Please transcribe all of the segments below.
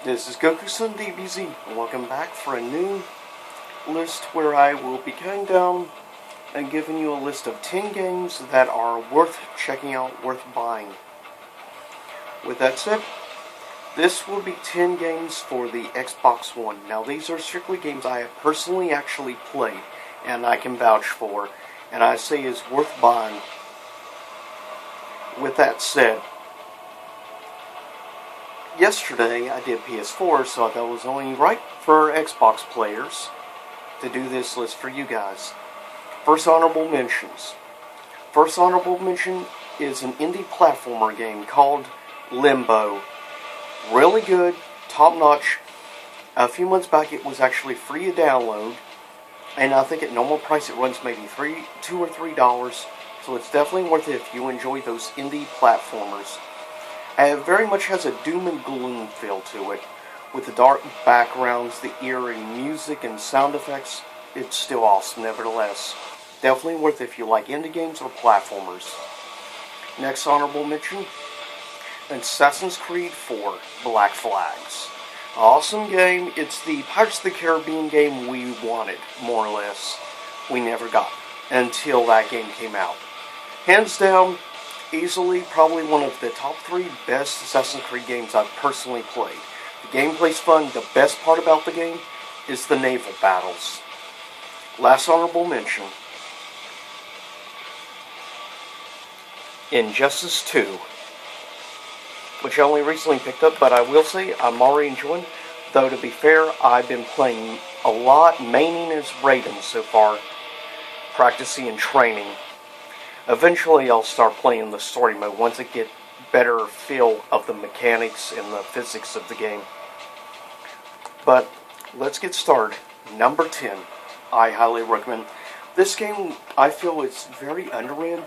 This is Goku-san DBZ, and welcome back for a new list where I will be counting down and giving you a list of 10 games that are worth checking out, worth buying. With that said, this will be 10 games for the Xbox One. Now these are strictly games I have personally actually played, and I can vouch for, and I say is worth buying. With that said, yesterday I did PS4, so I thought it was only right for Xbox players to do this list for you guys. First honorable mentions. First honorable mention is an indie platformer game called Limbo. Really good, top notch. A few months back it was actually free to download, and I think at normal price it runs maybe $2 or $3, so it's definitely worth it if you enjoy those indie platformers. And it very much has a doom and gloom feel to it, with the dark backgrounds, the eerie music and sound effects. It's still awesome nevertheless. Definitely worth it if you like indie games or platformers. Next honorable mention, Assassin's Creed 4 Black Flags. Awesome game. It's the Pirates of the Caribbean game we wanted, more or less. We never got until that game came out. Hands down, easily probably one of the top 3 best Assassin's Creed games I've personally played. The gameplay's fun. The best part about the game is the naval battles. Last honorable mention, Injustice 2, which I only recently picked up, but I will say I'm already enjoying. Though to be fair, I've been playing a lot, maining as Raiden so far, practicing and training. Eventually I'll start playing the story mode once I get better feel of the mechanics and the physics of the game. But let's get started. Number 10, I highly recommend. This game I feel is very underrated,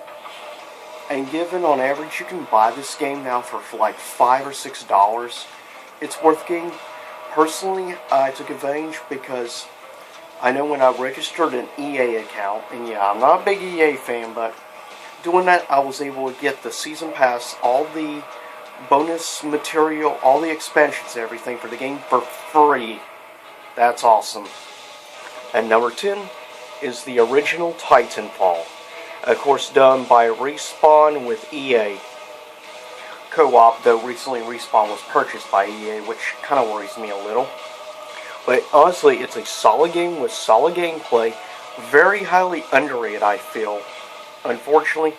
and given on average you can buy this game now for like $5 or $6, it's worth getting. Personally, I took advantage because I know when I registered an EA account, and yeah, I'm not a big EA fan, but doing that, I was able to get the season pass, all the bonus material, all the expansions, everything for the game for free. That's awesome. And number 10 is the original Titanfall. Of course, done by Respawn with EA. Co-op, though recently Respawn was purchased by EA, which kind of worries me a little. But honestly, it's a solid game with solid gameplay. Very highly underrated, I feel. Unfortunately,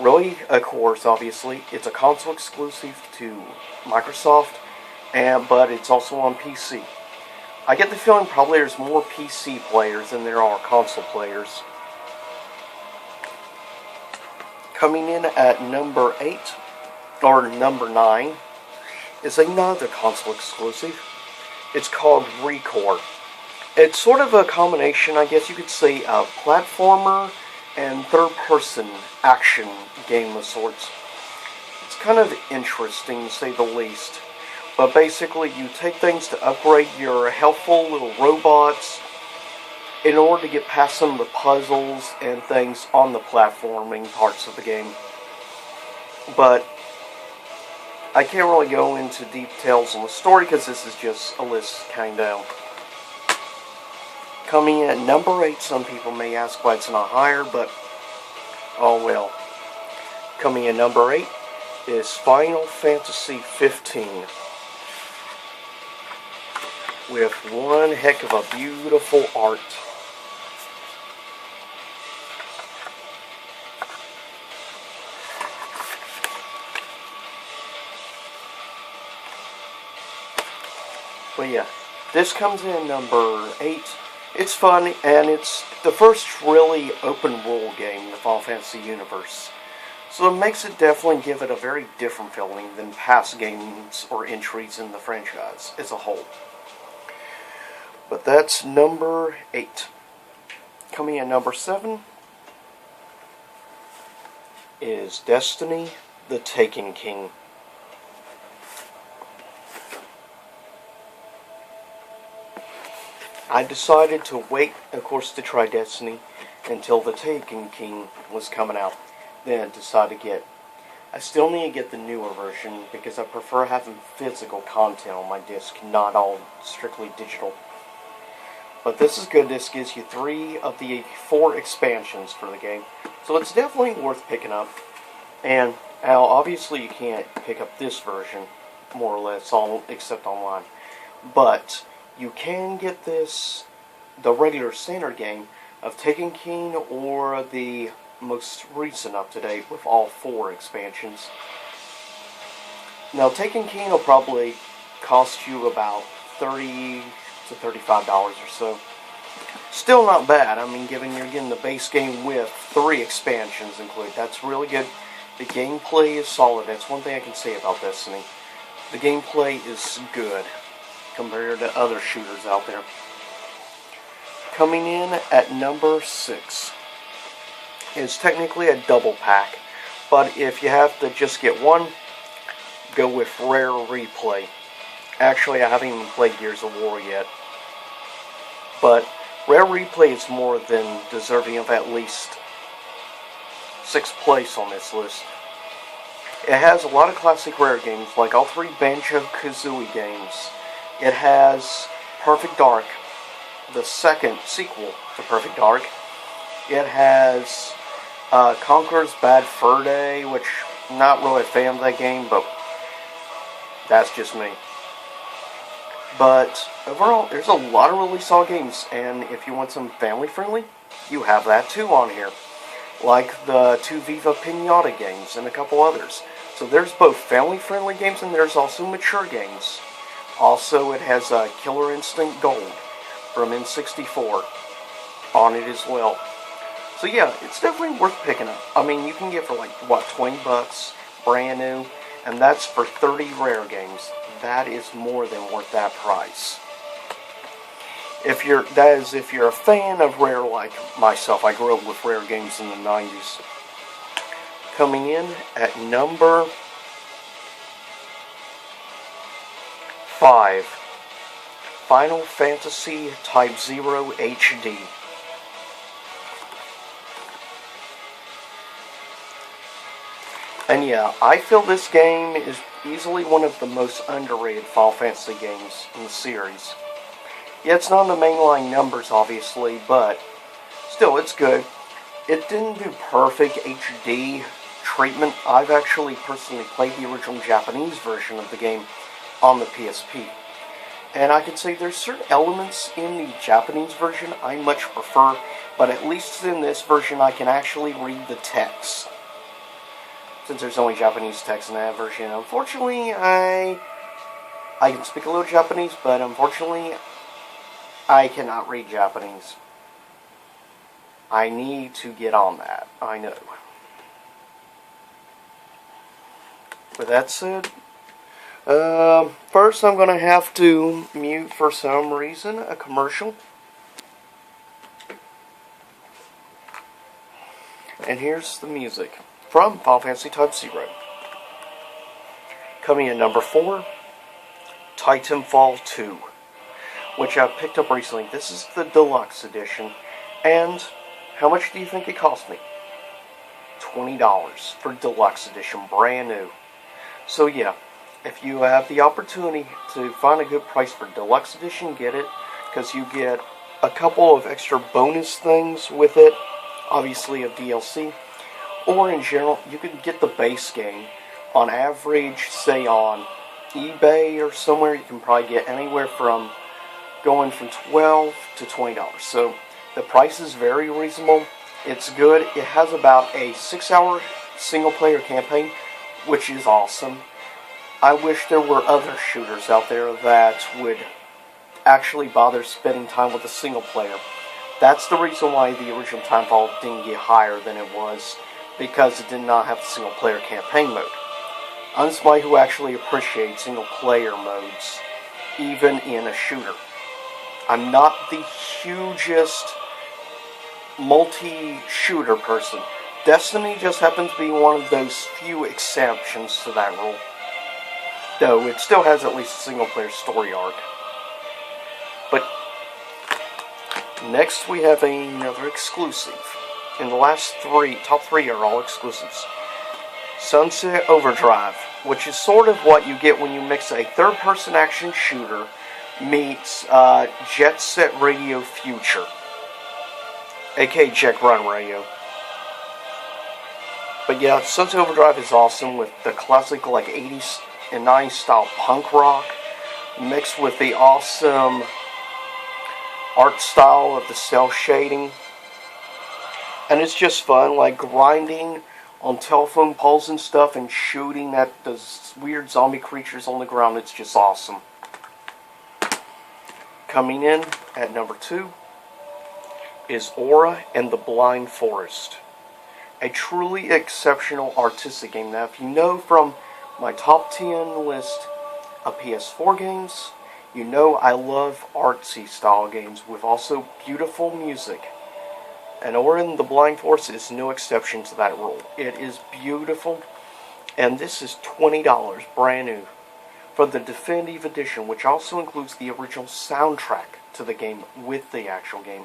really, of course, obviously, it's a console exclusive to Microsoft, but it's also on PC. I get the feeling probably there's more PC players than there are console players. Coming in at number 8, or number 9, is another console exclusive. It's called ReCore. It's sort of a combination, I guess you could say, of platformer and third-person action game of sorts. It's kind of interesting, to say the least. But basically, you take things to upgrade your helpful little robots in order to get past some of the puzzles and things on the platforming parts of the game. But I can't really go into details on the story because this is just a list counting down. Coming in at number 8, some people may ask why it's not higher, but oh well. Coming in number 8 is Final Fantasy 15. With one heck of a beautiful art. But yeah, this comes in number 8. It's fun, and it's the first really open world game in the Final Fantasy universe. So it makes it definitely give it a very different feeling than past games or entries in the franchise as a whole. But that's number 8. Coming in number 7 is Destiny: The Taken King. I decided to wait, of course, to try Destiny until The Taken King was coming out. Then decided to get I still need to get the newer version because I prefer having physical content on my disc, not all strictly digital. But this is good. This gives you 3 of the 4 expansions for the game. So it's definitely worth picking up. And now, obviously, you can't pick up this version, more or less, except online. But you can get this, the regular standard game of Taken King, or the most recent up-to-date with all 4 expansions. Now, Taken King will probably cost you about $30 to $35 or so. Still not bad. I mean, given you're getting the base game with 3 expansions included, that's really good. The gameplay is solid. That's one thing I can say about Destiny. The gameplay is good compared to other shooters out there. Coming in at number 6 is technically a double pack, but if you have to just get one, go with Rare Replay. Actually, I haven't even played Gears of War yet, but Rare Replay is more than deserving of at least 6th place on this list. It has a lot of classic Rare games, like all 3 Banjo-Kazooie games. It has Perfect Dark, the second sequel to Perfect Dark. It has Conker's Bad Fur Day, which I'm not really a fan of that game, but that's just me. But overall, there's a lot of really solid games, and if you want some family-friendly, you have that too on here. Like the 2 Viva Pinata games and a couple others. So there's both family-friendly games and there's also mature games. Also, it has Killer Instinct Gold from N64 on it as well. So yeah, it's definitely worth picking up. I mean, you can get for like, what, $20, brand new, and that's for 30 Rare games. That is more than worth that price. If you're a fan of Rare like myself. I grew up with Rare games in the 90s. Coming in at number 5, Final Fantasy Type 0 HD. And yeah, I feel this game is easily one of the most underrated Final Fantasy games in the series. Yeah, it's not in the mainline numbers, obviously, but still, it's good. It didn't do perfect HD treatment. I've actually personally played the original Japanese version of the game on the PSP. And I can say there's certain elements in the Japanese version I much prefer, but at least in this version I can actually read the text. Since there's only Japanese text in that version, unfortunately, I can speak a little Japanese, but unfortunately, I cannot read Japanese. I need to get on that, I know. With that said, first I'm going to have to mute, for some reason, a commercial. And here's the music from Final Fantasy Type 0. Coming in number 4, Titanfall 2, which I picked up recently. This is the deluxe edition, and how much do you think it cost me? $20 for deluxe edition, brand new. So yeah, if you have the opportunity to find a good price for deluxe edition, get it, because you get a couple of extra bonus things with it, obviously of DLC, or in general, you can get the base game. On average, say on eBay or somewhere, you can probably get anywhere from going from $12 to $20. So the price is very reasonable. It's good. It has about a 6-hour single-player campaign, which is awesome. I wish there were other shooters out there that would actually bother spending time with a single player. That's the reason why the original Titanfall didn't get higher than it was, because it did not have the single-player campaign mode. I'm somebody who actually appreciates single-player modes, even in a shooter. I'm not the hugest multi-shooter person. Destiny just happens to be one of those few exceptions to that rule. Though it still has at least a single-player story arc. But next we have another exclusive. And the last top three are all exclusives. Sunset Overdrive, which is sort of what you get when you mix a third-person action shooter meets Jet Set Radio Future, aka Jet Run Radio. But yeah, Sunset Overdrive is awesome with the classic like 80s and 90s style punk rock mixed with the awesome art style of the cell shading. And it's just fun, like grinding on telephone poles and stuff and shooting at those weird zombie creatures on the ground. It's just awesome. Coming in at number 2 is Ora and the Blind Forest. A truly exceptional artistic game. Now, if you know from my top 10 list of PS4 games, you know I love artsy style games with also beautiful music. And Ora and the Blind Forest is no exception to that rule. It is beautiful, and this is $20, brand new, for the Definitive Edition, which also includes the original soundtrack to the game with the actual game.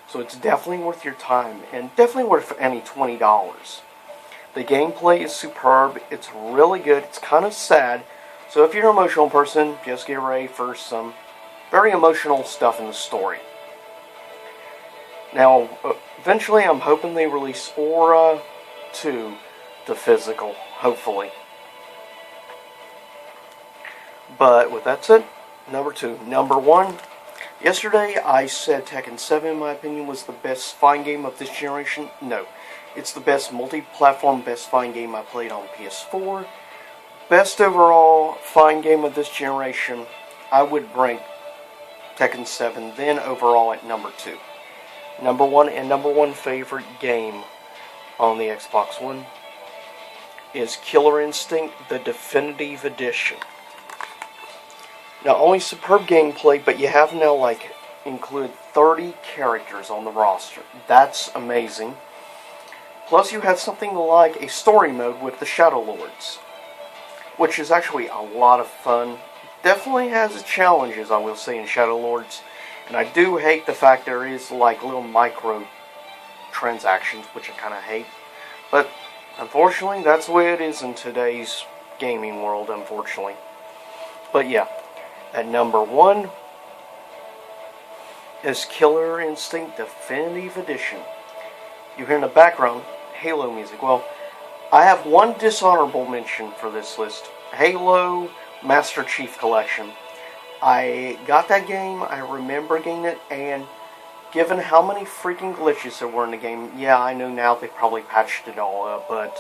So it's definitely worth your time, and definitely worth any $20. The gameplay is superb, it's really good, it's kind of sad, so if you're an emotional person, just get ready for some very emotional stuff in the story. Now, eventually I'm hoping they release Ora 2 to physical, hopefully. But with that said, number 2. Number 1, yesterday I said Tekken 7, in my opinion, was the best fighting game of this generation. No, it's the best multi-platform best fighting game I played on PS4. Best overall fighting game of this generation, I would rank Tekken 7 then overall at number 2. Number 1 and number 1 favorite game on the Xbox One is Killer Instinct, the Definitive Edition. Not only superb gameplay, but you have now like included 30 characters on the roster. That's amazing. Plus you have something like a story mode with the Shadow Lords, which is actually a lot of fun. Definitely has its challenges, I will say, in Shadow Lords. And I do hate the fact there is like little micro transactions, which I kind of hate. But unfortunately, that's the way it is in today's gaming world, unfortunately. But yeah, at number 1 is Killer Instinct Definitive Edition. You hear in the background Halo music. Well, I have one dishonorable mention for this list. Halo Master Chief Collection. I got that game, I remember getting it, and given how many freaking glitches there were in the game, yeah, I know now they probably patched it all up, but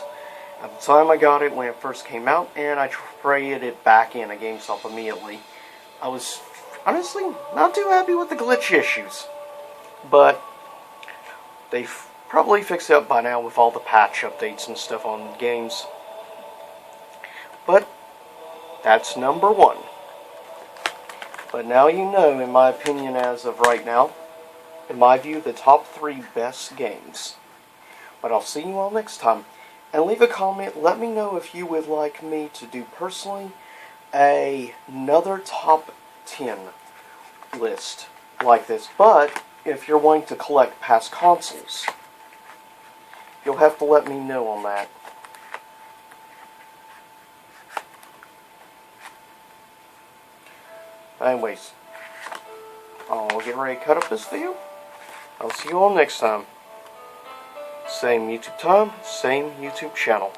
at the time I got it when it first came out, and I traded it back in at GameStop immediately, I was honestly not too happy with the glitch issues. But they've probably fixed it up by now with all the patch updates and stuff on the games. But that's number 1. But now you know, in my opinion, as of right now, in my view, the top 3 best games. But I'll see you all next time. And leave a comment, let me know if you would like me to do personally another top 10 list like this. But if you're wanting to collect past consoles, you'll have to let me know on that. Anyways, I'll get ready to cut up this video. I'll see you all next time. Same YouTube time, same YouTube channel.